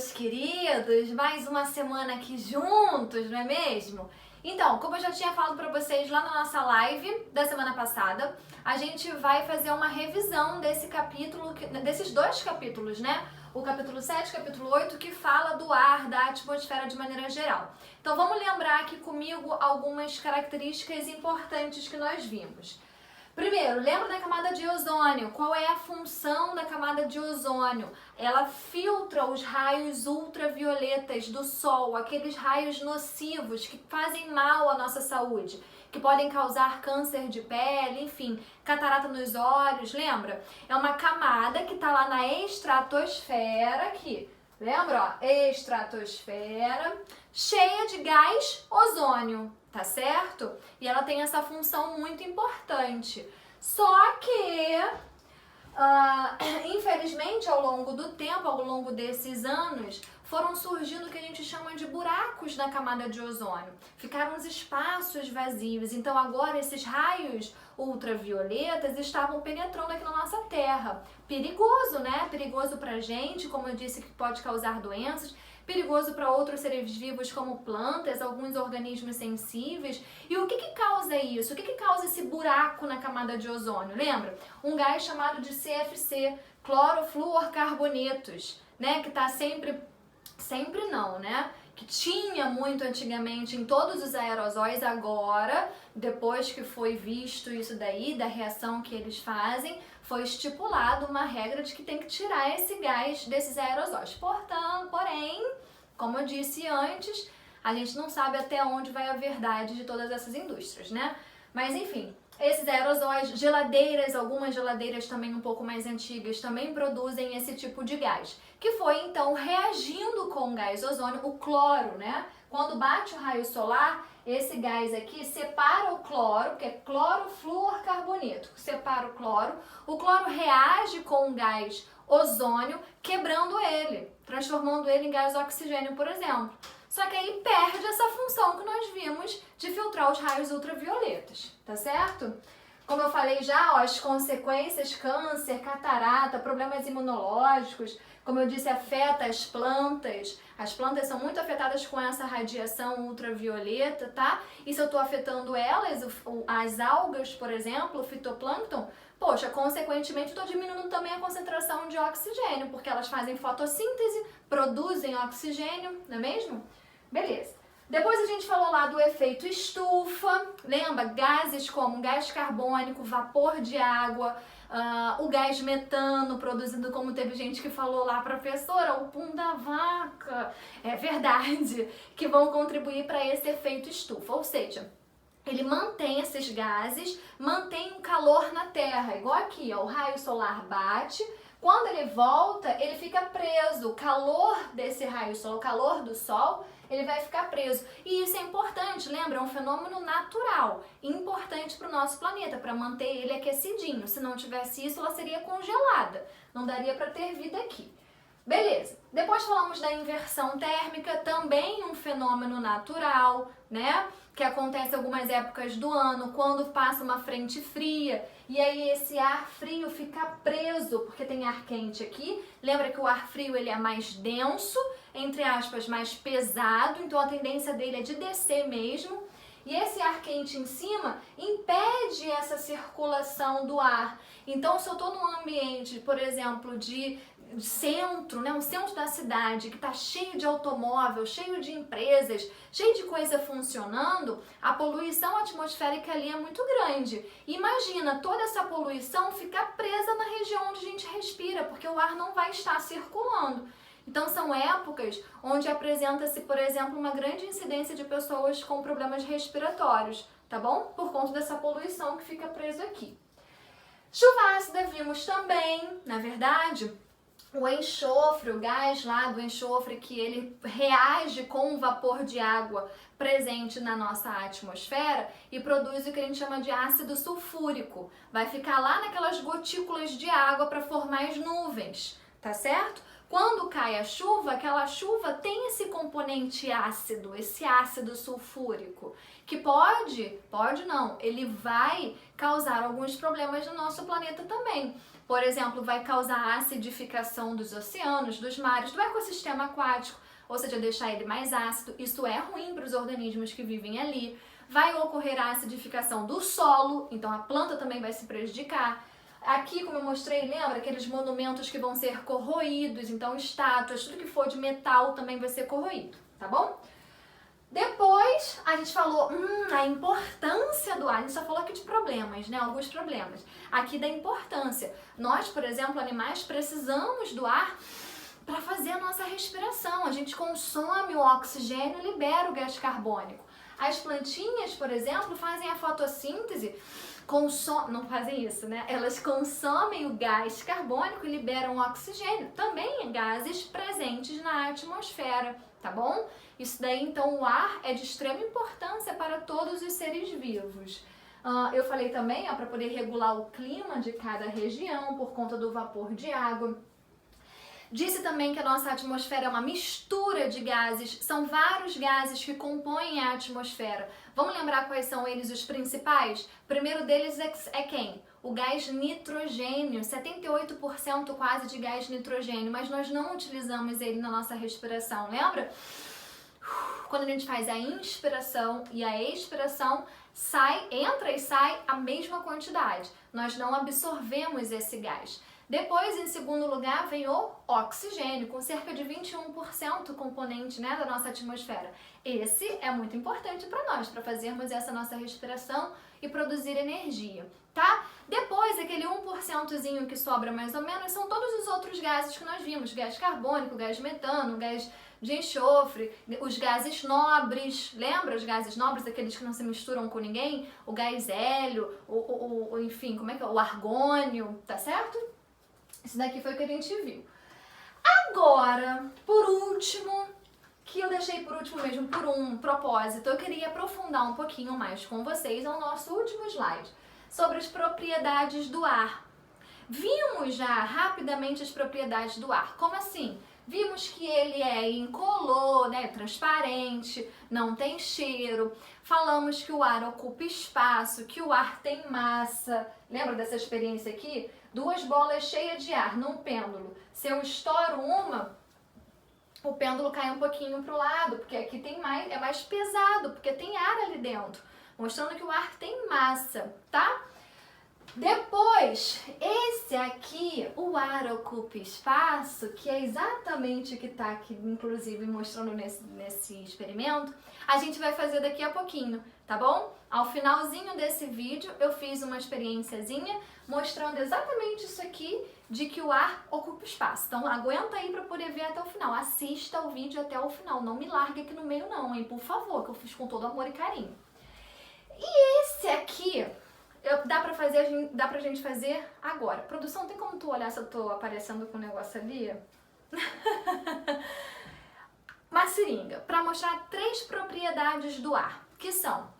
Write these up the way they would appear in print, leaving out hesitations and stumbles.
meus queridos, mais uma semana aqui juntos, não é mesmo? Então, como eu já tinha falado para vocês lá na nossa live da semana passada, a gente vai fazer uma revisão desse capítulo, desses dois capítulos, né? O capítulo 7 e o capítulo 8, que fala do ar, da atmosfera de maneira geral. Então vamos lembrar aqui comigo algumas características importantes que nós vimos. Primeiro, lembra da camada de ozônio. Qual é a função da camada de ozônio? Ela filtra os raios ultravioletas do sol, aqueles raios nocivos que fazem mal à nossa saúde, que podem causar câncer de pele, enfim, catarata nos olhos, lembra? É uma camada que está lá na estratosfera, aqui, lembra? Ó, estratosfera, cheia de gás ozônio. Tá certo? E ela tem essa função muito importante. Só que, infelizmente, ao longo do tempo, ao longo desses anos, foram surgindo o que a gente chama de buracos na camada de ozônio. Ficaram os espaços vazios. Então agora esses raios ultravioletas estavam penetrando aqui na nossa Terra. Perigoso, né? Perigoso pra gente, como eu disse, que pode causar doenças. Perigoso para outros seres vivos como plantas, alguns organismos sensíveis. E o que causa isso? O que causa esse buraco na camada de ozônio? Lembra? Um gás chamado de CFC, clorofluorcarbonetos, né? Que tá sempre não, né? Que tinha muito antigamente em todos os aerosóis, agora, depois que foi visto isso daí, da reação que eles fazem, foi estipulado uma regra de que tem que tirar esse gás desses aerosóis. Porém, como eu disse antes, a gente não sabe até onde vai a verdade de todas essas indústrias, né? Mas enfim, esses aerosóis, geladeiras, algumas geladeiras também um pouco mais antigas, também produzem esse tipo de gás, que foi então reagindo com o gás ozônio, o cloro, né? Quando bate o raio solar, esse gás aqui separa o cloro, que é clorofluorcarboneto, separa o cloro reage com o gás ozônio, quebrando ele, transformando ele em gás oxigênio, por exemplo. Só que aí perde essa função que nós vimos de filtrar os raios ultravioletas, tá certo? Como eu falei já, ó, as consequências, câncer, catarata, problemas imunológicos, como eu disse, afeta as plantas. As plantas são muito afetadas com essa radiação ultravioleta, tá? E se eu tô afetando elas, as algas, por exemplo, o fitoplâncton, poxa, consequentemente eu tô diminuindo também a concentração de oxigênio, porque elas fazem fotossíntese, produzem oxigênio, não é mesmo? Beleza. Depois a gente falou lá do efeito estufa, lembra? Gases como gás carbônico, vapor de água, o gás metano produzido, como teve gente que falou lá, professora, o pum da vaca, é verdade, que vão contribuir para esse efeito estufa, ou seja, ele mantém esses gases, mantém um calor na Terra, igual aqui, ó, o raio solar bate, quando ele volta, ele fica preso, o calor desse raio solar, o calor do sol, ele vai ficar preso. E isso é importante, lembra? É um fenômeno natural, importante para o nosso planeta, para manter ele aquecidinho. Se não tivesse isso, ela seria congelada, não daria para ter vida aqui. Beleza. Depois falamos da inversão térmica, também um fenômeno natural, né? Que acontece em algumas épocas do ano, quando passa uma frente fria, e aí esse ar frio fica preso, porque tem ar quente aqui. Lembra que o ar frio ele é mais denso, entre aspas, mais pesado, então a tendência dele é de descer mesmo. E esse ar quente em cima impede essa circulação do ar. Então, se eu estou num ambiente, por exemplo, de centro, né, um centro da cidade que está cheio de automóvel, cheio de empresas, cheio de coisa funcionando, a poluição atmosférica ali é muito grande. Imagina toda essa poluição ficar presa na região onde a gente respira, porque o ar não vai estar circulando. Então são épocas onde apresenta-se, por exemplo, uma grande incidência de pessoas com problemas respiratórios, tá bom? Por conta dessa poluição que fica presa aqui. Chuva ácida vimos também, na verdade, o enxofre, o gás lá do enxofre, que ele reage com o vapor de água presente na nossa atmosfera e produz o que a gente chama de ácido sulfúrico. Vai ficar lá naquelas gotículas de água para formar as nuvens, tá certo? Quando cai a chuva, aquela chuva tem esse componente ácido, esse ácido sulfúrico, que pode não, ele vai causar alguns problemas no nosso planeta também. Por exemplo, vai causar acidificação dos oceanos, dos mares, do ecossistema aquático, ou seja, deixar ele mais ácido. Isso é ruim para os organismos que vivem ali. Vai ocorrer a acidificação do solo, então a planta também vai se prejudicar. Aqui, como eu mostrei, lembra aqueles monumentos que vão ser corroídos, então estátuas, tudo que for de metal também vai ser corroído, tá bom? Depois, a gente falou a importância do ar. A gente só falou aqui de problemas, né? Alguns problemas. Aqui da importância. Nós, por exemplo, animais, precisamos do ar para fazer a nossa respiração. A gente consome o oxigênio e libera o gás carbônico. As plantinhas, por exemplo, fazem a fotossíntese, não fazem isso, né? Elas consomem o gás carbônico e liberam o oxigênio. Também gases presentes na atmosfera, tá bom? Isso daí, então, o ar é de extrema importância para todos os seres vivos. Eu falei também, para poder regular o clima de cada região por conta do vapor de água. Disse também que a nossa atmosfera é uma mistura de gases, são vários gases que compõem a atmosfera. Vamos lembrar quais são eles os principais? O primeiro deles é quem? O gás nitrogênio, 78% quase de gás nitrogênio, mas nós não utilizamos ele na nossa respiração, lembra? Quando a gente faz a inspiração e a expiração, entra e sai a mesma quantidade. Nós não absorvemos esse gás. Depois, em segundo lugar, vem o oxigênio, com cerca de 21% componente, né, da nossa atmosfera. Esse é muito importante para nós, para fazermos essa nossa respiração e produzir energia, tá? Depois, aquele 1%zinho que sobra mais ou menos, são todos os outros gases que nós vimos. Gás carbônico, gás metano, gás de enxofre, os gases nobres, lembra os gases nobres, aqueles que não se misturam com ninguém? O gás hélio, enfim, como é que é? O argônio, tá certo? Isso daqui foi o que a gente viu. Agora, por último, que eu deixei por último mesmo por um propósito, eu queria aprofundar um pouquinho mais com vocês ao nosso último slide, sobre as propriedades do ar. Vimos já rapidamente as propriedades do ar. Como assim? Vimos que ele é incolor, né, transparente, não tem cheiro. Falamos que o ar ocupa espaço, que o ar tem massa. Lembra dessa experiência aqui? 2 bolas cheias de ar num pêndulo. Se eu estouro uma, o pêndulo cai um pouquinho para o lado, porque aqui é mais pesado, porque tem ar ali dentro. Mostrando que o ar tem massa, tá? Depois, esse aqui, o ar ocupa espaço, que é exatamente o que está aqui, inclusive, mostrando nesse experimento, a gente vai fazer daqui a pouquinho, tá bom? Ao finalzinho desse vídeo, eu fiz uma experiênciazinha mostrando exatamente isso aqui, de que o ar ocupa espaço. Então, aguenta aí para poder ver até o final. Assista o vídeo até o final. Não me largue aqui no meio não, hein? Por favor, que eu fiz com todo amor e carinho. E esse aqui... dá pra gente fazer agora. Produção, tem como tu olhar se eu tô aparecendo com o negócio ali? Uma seringa, para mostrar 3 propriedades do ar, que são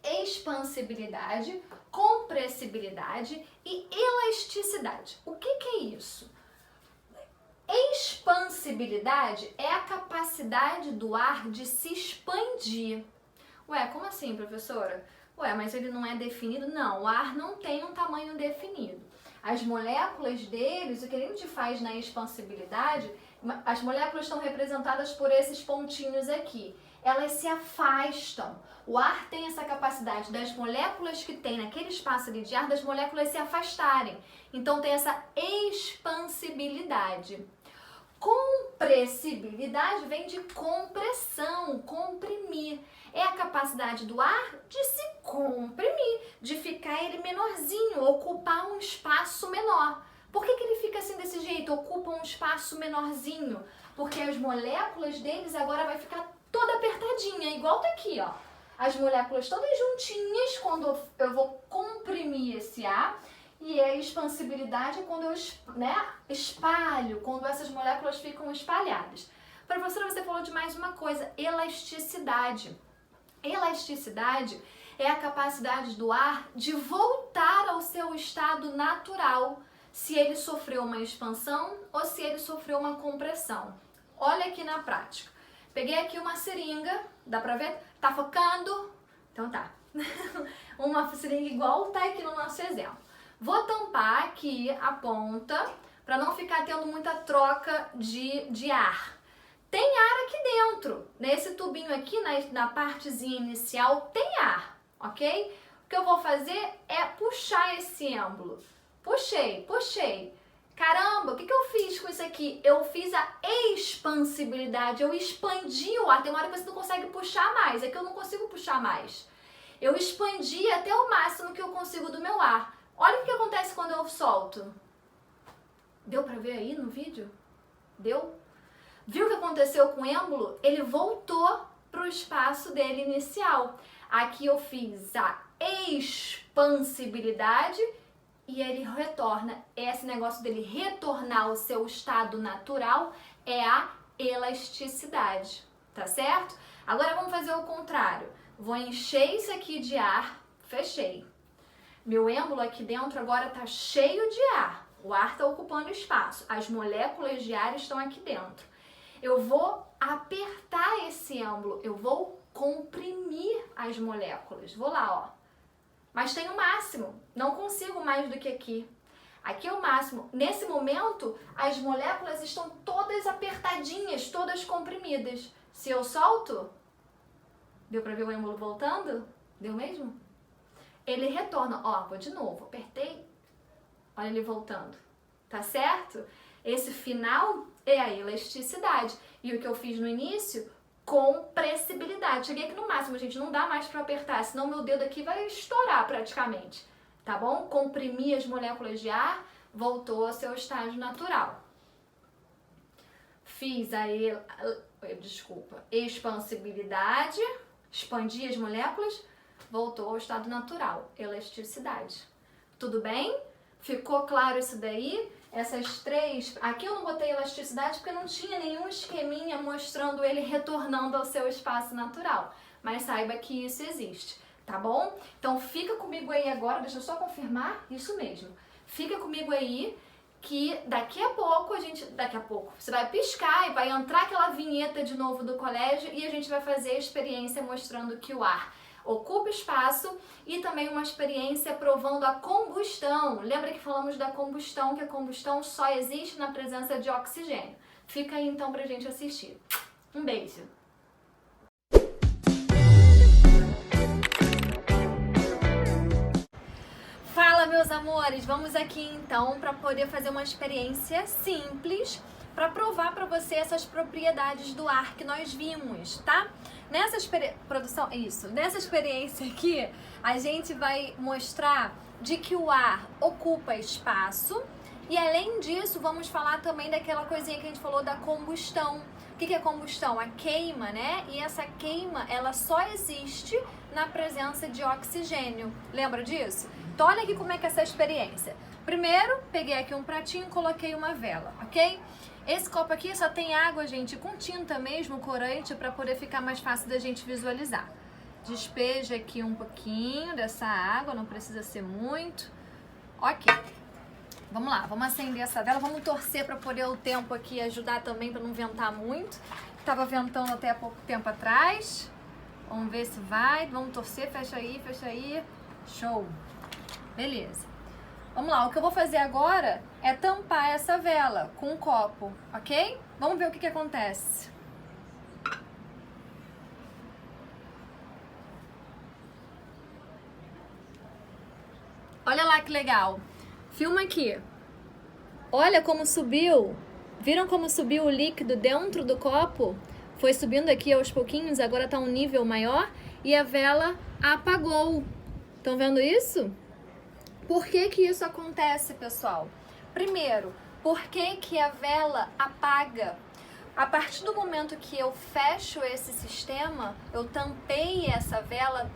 expansibilidade, compressibilidade e elasticidade. O que é isso? Expansibilidade é a capacidade do ar de se expandir. Ué, como assim, professora? Ué, mas ele não é definido? Não, o ar não tem um tamanho definido. As moléculas deles, o que a gente faz na expansibilidade, as moléculas estão representadas por esses pontinhos aqui. Elas se afastam. O ar tem essa capacidade das moléculas que tem naquele espaço ali de ar, das moléculas se afastarem. Então tem essa expansibilidade. Compressibilidade vem de compressão, comprimir. É a capacidade do ar de se comprimir, de ficar ele menorzinho, ocupar um espaço menor. Por que ele fica assim desse jeito, ocupa um espaço menorzinho? Porque as moléculas deles agora vai ficar toda apertadinha, igual tá aqui, ó. As moléculas todas juntinhas, quando eu vou comprimir esse ar, e a expansibilidade é quando eu espalho, quando essas moléculas ficam espalhadas. Professora, você falou de mais uma coisa, elasticidade. Elasticidade é a capacidade do ar de voltar ao seu estado natural. se ele sofreu uma expansão ou se ele sofreu uma compressão. Olha aqui na prática. Peguei aqui uma seringa, dá pra ver? Tá focando? Então tá. Uma seringa igual tá aqui no nosso exemplo. Vou tampar aqui a ponta para não ficar tendo muita troca de ar. Tem ar aqui dentro. Nesse tubinho aqui, na partezinha inicial, tem ar, ok? O que eu vou fazer é puxar esse êmbolo. Puxei. Caramba, o que eu fiz com isso aqui? Eu fiz a expansibilidade, eu expandi o ar. Tem uma hora que você não consegue puxar mais, é que eu não consigo puxar mais. Eu expandi até o máximo que eu consigo do meu ar. Olha o que acontece quando eu solto. Deu pra ver aí no vídeo? Deu? Viu o que aconteceu com o êmbolo? Ele voltou pro espaço dele inicial. Aqui eu fiz a expansibilidade e ele retorna. Esse negócio dele retornar ao seu estado natural é a elasticidade, tá certo? Agora vamos fazer o contrário. Vou encher isso aqui de ar, fechei. Meu êmbolo aqui dentro agora tá cheio de ar. O ar está ocupando espaço. As moléculas de ar estão aqui dentro. Eu vou apertar esse êmbolo, eu vou comprimir as moléculas. Vou lá, ó. Mas tem o máximo, não consigo mais do que aqui. Aqui é o máximo. Nesse momento, as moléculas estão todas apertadinhas, todas comprimidas. Se eu solto, deu pra ver o êmbolo voltando? Deu mesmo? Ele retorna. Ó, vou de novo. Apertei. Olha ele voltando. Tá certo? Esse final é a elasticidade. E o que eu fiz no início? Compressibilidade. Cheguei aqui no máximo, gente. Não dá mais pra apertar, senão meu dedo aqui vai estourar praticamente. Tá bom? Comprimi as moléculas de ar, voltou ao seu estágio natural. Fiz a expansibilidade, expandi as moléculas, voltou ao estado natural, elasticidade. Tudo bem? Ficou claro isso daí? Essas três... Aqui eu não botei elasticidade porque não tinha nenhum esqueminha mostrando ele retornando ao seu espaço natural. Mas saiba que isso existe, tá bom? Então fica comigo aí agora, deixa eu só confirmar, isso mesmo. Fica comigo aí que daqui a pouco você vai piscar e vai entrar aquela vinheta de novo do colégio e a gente vai fazer a experiência mostrando que o ar ocupa espaço e também uma experiência provando a combustão. Lembra que falamos da combustão, que a combustão só existe na presença de oxigênio. Fica aí então pra gente assistir. Um beijo! Fala, meus amores! Vamos aqui então para poder fazer uma experiência simples para provar para você essas propriedades do ar que nós vimos, tá? Nessa experiência aqui, a gente vai mostrar de que o ar ocupa espaço e além disso, vamos falar também daquela coisinha que a gente falou da combustão. O que é combustão? A queima, né? E essa queima, ela só existe na presença de oxigênio. Lembra disso? Então, olha aqui como é que é essa experiência. Primeiro, peguei aqui um pratinho e coloquei uma vela, ok? Esse copo aqui só tem água, gente, com tinta mesmo, corante, para poder ficar mais fácil da gente visualizar. Despeja aqui um pouquinho dessa água, não precisa ser muito. Ok. Vamos lá, vamos acender essa vela, vamos torcer para poder o tempo aqui ajudar também para não ventar muito. Tava ventando até há pouco tempo atrás. Vamos ver se vai, vamos torcer, fecha aí. Show. Beleza. Vamos lá, o que eu vou fazer agora é tampar essa vela com um copo, ok? Vamos ver o que acontece. Olha lá que legal. Filma aqui. Olha como subiu. Viram como subiu o líquido dentro do copo? Foi subindo aqui aos pouquinhos, agora tá um nível maior e a vela apagou. Estão vendo isso? Por que que isso acontece, pessoal? Primeiro, por que que a vela apaga? A partir do momento que eu fecho esse sistema, eu tampei essa vela,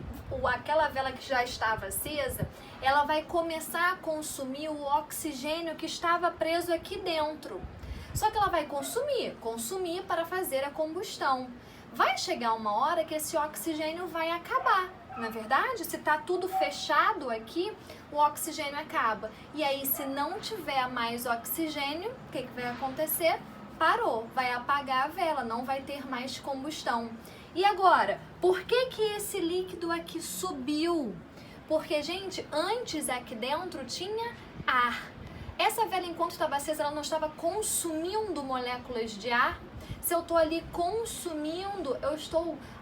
aquela vela que já estava acesa, ela vai começar a consumir o oxigênio que estava preso aqui dentro. Só que ela vai consumir para fazer a combustão. Vai chegar uma hora que esse oxigênio vai acabar. não é verdade? Se tá tudo fechado aqui, o oxigênio acaba. E aí, se não tiver mais oxigênio, o que vai acontecer? Parou, vai apagar a vela, não vai ter mais combustão. E agora, por que que esse líquido aqui subiu? Porque, gente, antes aqui dentro tinha ar. Essa vela, enquanto estava acesa, ela não estava consumindo moléculas de ar. Se eu estou ali consumindo,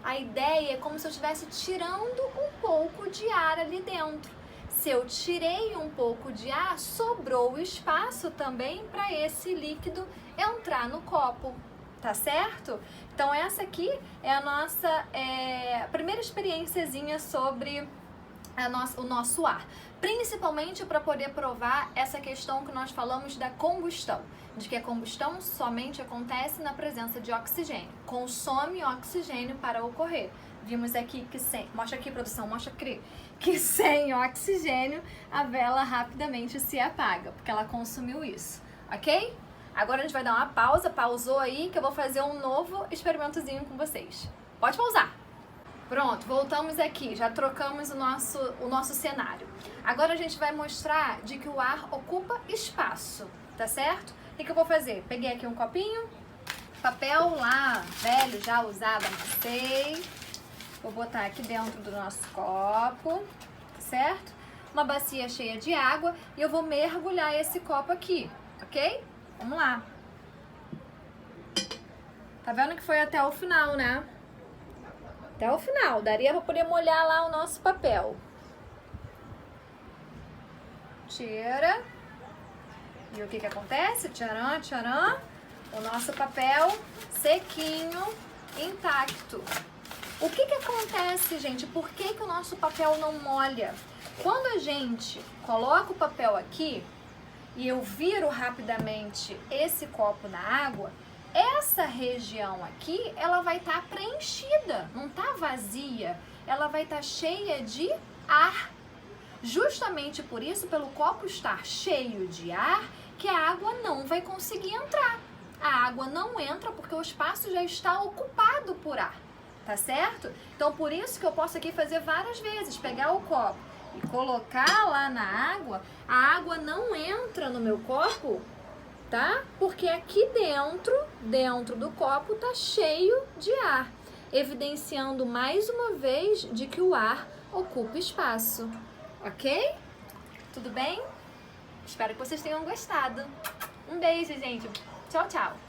a ideia é como se eu estivesse tirando um pouco de ar ali dentro. Se eu tirei um pouco de ar, sobrou espaço também para esse líquido entrar no copo, tá certo? Então essa aqui é a nossa primeira experiênciazinha sobre o nosso ar, principalmente para poder provar essa questão que nós falamos da combustão, de que a combustão somente acontece na presença de oxigênio, consome oxigênio para ocorrer. Vimos aqui que mostra aqui, produção, mostra aqui, que sem oxigênio a vela rapidamente se apaga, porque ela consumiu isso, ok? Agora a gente vai dar uma pausa, pausou aí, que eu vou fazer um novo experimentozinho com vocês. Pode pausar! Pronto, voltamos aqui, já trocamos o nosso cenário. Agora a gente vai mostrar de que o ar ocupa espaço, tá certo? O que eu vou fazer? Peguei aqui um copinho, papel lá, velho, já usado, amassei. Vou botar aqui dentro do nosso copo, certo? Uma bacia cheia de água e eu vou mergulhar esse copo aqui, ok? Vamos lá. Tá vendo que foi até o final, né? Até o final, daria para poder molhar lá o nosso papel. Tira. E o que acontece? Tcharam, tcharam. O nosso papel sequinho, intacto. O que acontece, gente? Por que o nosso papel não molha? Quando a gente coloca o papel aqui e eu viro rapidamente esse copo na água, essa região aqui, ela vai estar preenchida, não tá vazia, ela vai estar cheia de ar. Justamente por isso, pelo copo estar cheio de ar, que a água não vai conseguir entrar. A água não entra porque o espaço já está ocupado por ar, tá certo? Então, por isso que eu posso aqui fazer várias vezes, pegar o copo e colocar lá na água, a água não entra no meu copo, tá? Porque aqui dentro do copo tá cheio de ar, evidenciando mais uma vez de que o ar ocupa espaço, ok? Tudo bem? Espero que vocês tenham gostado. Um beijo, gente. Tchau, tchau.